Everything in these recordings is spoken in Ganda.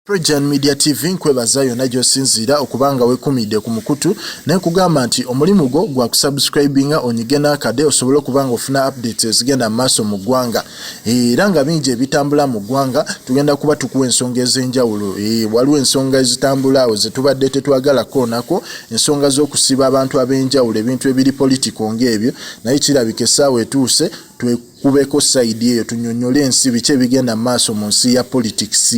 Projan Media TV nkwebaza yonna gy'osinziira okubanga weekumidde ku mukutu naye nkugamba nti omulimu gwo gwa kusubscribinga onyige n'akade osobole okubanga ofuna updates ezigenda mu maaso mu ggwanga era nga bingi ebitambula mu ggwanga tugenda kuba tukuwa ensonga ez'enjawulo waliwo ensonga ezitambula awo ze tubadde tetwagalako nako ensonga z'okusiba abantu ab'enjawulo ebintu ebiri politiko ng'ebyo naye kirabika essaawa etuuse kubeko side eyo tunyonyole ensi biki ebigenda maaso mu nsi ya politics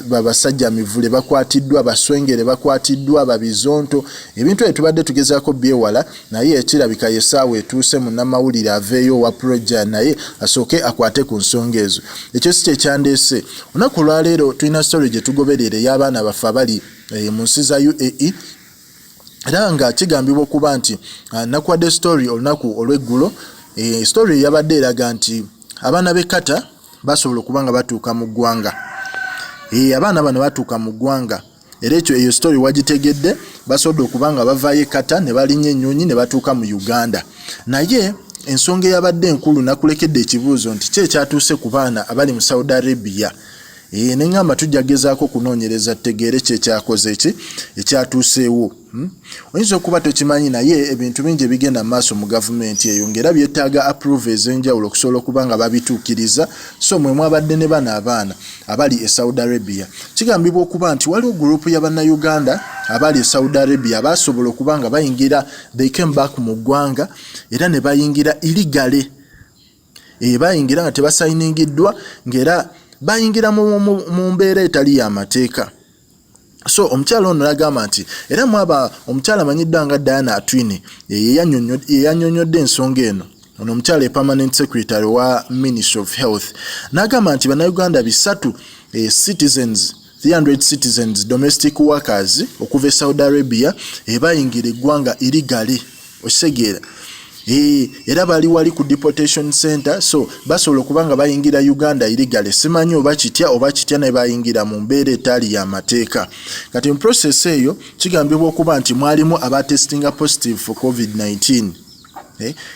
babasajja mivule bakwatiddwa baswengere bakwatiddwa babizonto ebintu etubadde tugezaako byewala naye ekirabika yessaawa etuuse munnamawulire aveeyo wa Projan naye asooke akwate ku nsonga ezo ekyo si kyekyandeese olunaku olwaleero tulina story gye tugoberera ey'abaana baffe abali mu nsi za UAE era nga kigambibwa okuba nti nakwadde story olunaku olw'eggulo story yabadde eraga nti abaana b'e Qatar basobola okubanga batuuka mu ggwanga abaana bano batuuka mu ggwanga era ekyo eyo story wagitegedde basobodde okubanga bavaayo e Qatar ne balinnya ennyonyi ne batuuka mu Uganda naye ensonga eyabadde enkulu nakulekedde ekibuuzo nti ki ekyatuuse ku baana abali mu Saudi Arabia neŋŋamba tujja gezaako kunoonyereza tutegeere ki ekyakoze eki ekyatuuseewo oyinza okuba tokimanyi naye ebintu bingi ebigenda mu maaso mu gavumenti eyo ng'era byetaaga approve ez'enjawulo okusobola okuba nga babituukiriza so mwe mwabadde ne bano abaana abali e Saudi Arabia kigambibwa okuba nti waliwo gurupu y'Abannayuganda abali e Saudi Arabia basobola okuba nga bayingira they came back mu ggwanga era ne bayingira illegally bayingira nga tebasayiningiddwa ng'era bayingira mu mbeera etali y'amateeka so omukyala ono n'agamba nti era mwaba omukyala amanyiddwa nga Diana Atwine yeyanyonyodde ensonga eno ono omukyala permanent secretary wa Ministry of Health n'agamba nti bannayuganda 300 citizens domestic workers okuva e Saudi Arabia bayingira eggwanga illegally okisegeera era bali wali ku deportation center so basobola okubanga bayingira Uganda illegally simanyi oba kitya ne bayingira mu mbeera etali y'amateeka kati mu process eyo kigambibwa okuba nti mwalimu abatestinga positive for COVID-19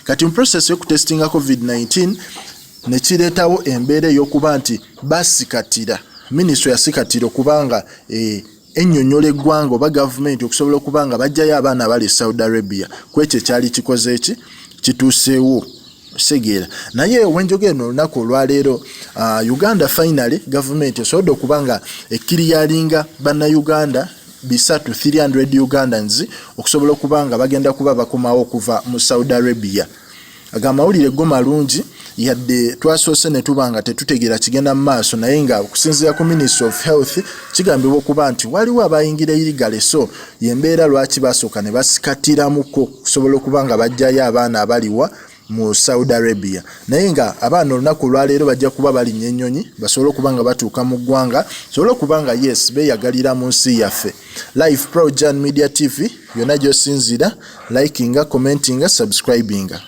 kati mu process y'okutestinga COVID-19 ne kireetawo embeera ey'okuba nti basikatira ministry yasikatira okubanga ennyonnyola eggwanga oba gavumenti okusobola okubanga bajjayo abaana abali Saudi Arabia kwekyo ekyali kikoze eki kituuseewo segeera naye wenjogera olunaku olwaleero Uganda finally gavumenti esobodde okubanga ekkiriyalinga bannayuganda 300 Ugandans okusobola okubanga bagenda kuba bakomawo okuva mu Saudi Arabia agamawulire go malungi yadde twasoose ne tubanga tetutegeera kigenda mu maaso naye nga okusinziira ku Ministry of Health kigambibwa okuba nti waliwo abayingira illegally so yembeera lwaki basooka ne basikatiramuko okusobola okubanga bajjayo abaana abaliwa mu Saudi Arabia naye nga abaana olunaku olwaleero bajja kuba balinnya ennyonyi basobole okubanga batuuka mu ggwanga sobole okubanga yes beeyagalira mu nsi yaffe live Projan Media TV yonna gy'osinziira likinga commentinga subscribinga